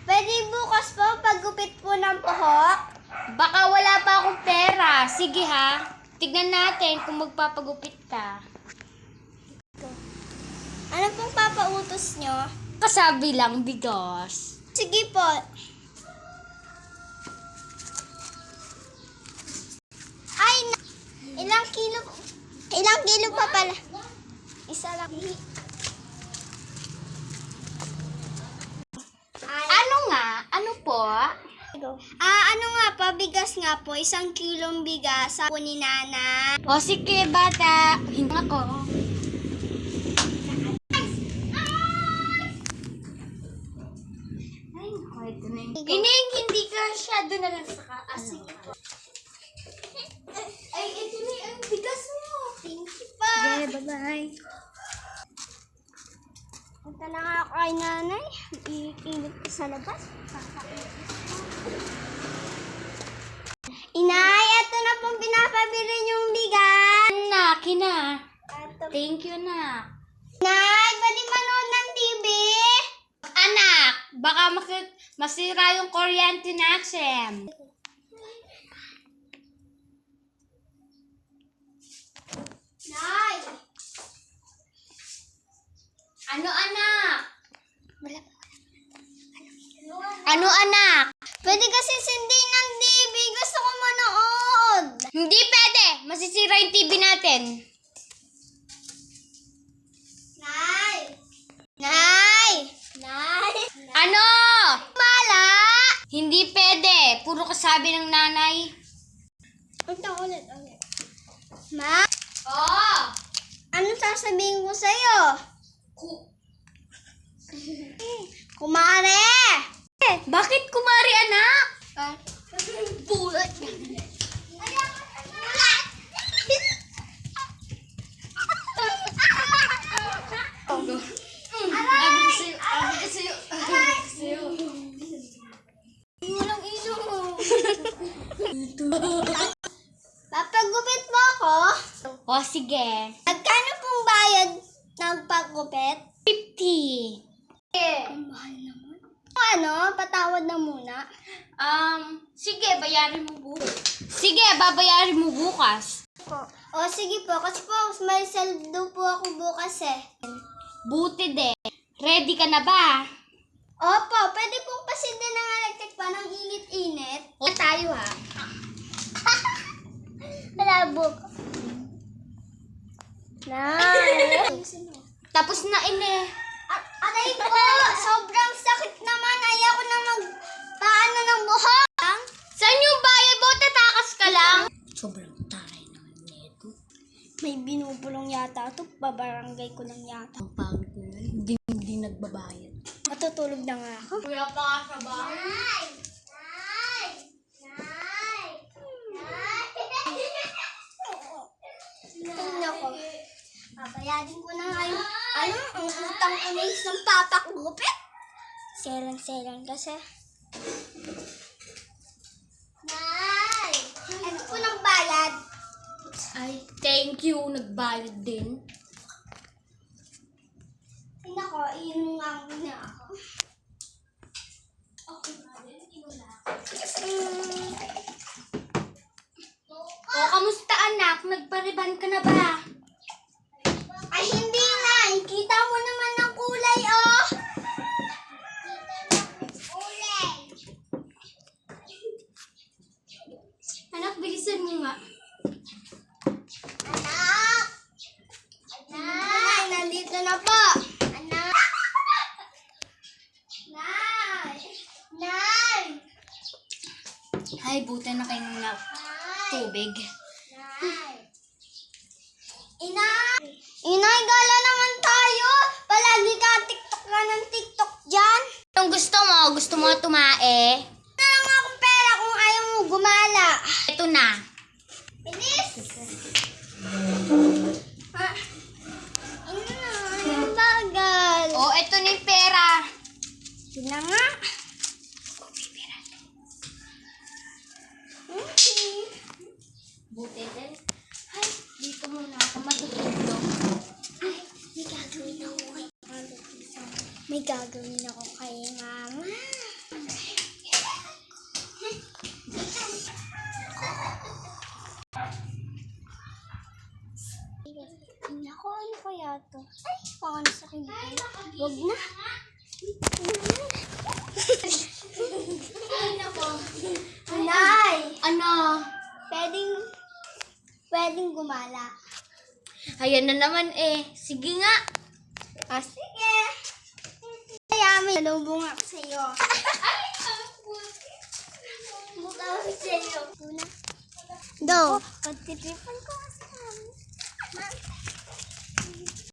Pwede bukas po paggupit po ng buhok? Baka wala pa akong pera. Sige ha. Tignan natin kung magpapagupit ka. Ano pong papautos nyo? Kasabi lang, bigos. Sige po. Ay, ilang kilo pa pala? Isa lang. Ano nga? Ano po? Ano nga po, bigas nga po, 1 kilong bigas sa po ni Nana. O sige, bata. Hindi ako. Ay, naku, ito na yun. Ining, hindi ka siya doon na lang sa Sige po. Ay, ito na yung bigas mo. Thank you pa. Okay, bye-bye. Punta na nga ako kay Nanay. Iinit ko sa labas. Inay, ito na pong pinapabili niyong bigas. Anak, na. Ito. Thank you, na. Nay, pwede manood ng TV? Anak, baka masira yung kuryente natin. Nay! Ano, anak? Wala pa. Ano, anak? Pwede kasi sundin ng TV. Gusto ko manood. Hindi pwede. Masisira yung TV natin. Nay! Nay! Nay! Ano? Mala! Hindi pwede. Puro kasabi ng nanay. Ito ulit. Ma? Oh! Ano sasabihin ko sa'yo? Kumare! Bakit kumari, anak? Bulat. Walang ilo. Papagupit mo ako? O, sige. Magkano pong bayad ng paggupit? 50. Ang mahal naman. Ano? Patawad na muna. Sige, bayarin mo bukas. Sige, babayarin mo bukas. O sige po, kasi po may saldo po ako bukas eh. Buti din. Ready ka na ba? Opo, pwede pong pasindan ng electric pa ng init-init. O, tayo ha. Malabo ko. Tapos na Aray po, sobrang sakit naman. Ayaw na magpaano ng buhok. Saan yung bayad mo? Tatakas ka lang? Sobrang taray naman nito. May binubulong yata ito. Babarangay ko lang yata. Ang pangit na hindi nagbabayad. Matutulog na nga ako. Kuya pa ka sa bahay? Tingnan ko. Papayarin ko na ngayon. Ano? Ang utang amis ng papakgupit. Selang-selang kasi. Nay! Ano po ng bayad? Ay, thank you. Nagbayad din. Tingnan ko, iyon nga muna ako. Okay na rin. Iwala O, kamusta anak? Nagpariban ka na ba? Ay, hindi na. Kita mo naman ang kulay, oh. Kulay. Anak, bilisan mo nga. Anak. Nay, nandito na po. Anak. Nay. Nay. Ay, buta na kayo ng tubig. Nay. Inay, gala naman tayo. Palagi ka TikTok ka ng TikTok dyan. Anong gusto mo? Gusto mo tumae? Wala lang akong pera kung ayaw mo gumala. Ito na. Bilis! Ang bagal. O, ito na yung pera. Yun na nga. Buti din. Ay, dito muna ako matutulog. Ay, may gagawin ako. May gagawin ako kay mama. Naku, ano kaya to? Ay, paano sa akin? Wag na. Nay! Ano? Pwedeng gumala. Ayan na naman eh. Sige nga. Ah, sige. Kaya may salubong ako sa'yo. Mukha ko sa'yo. Una. Do. Pagtitipan ko kasi.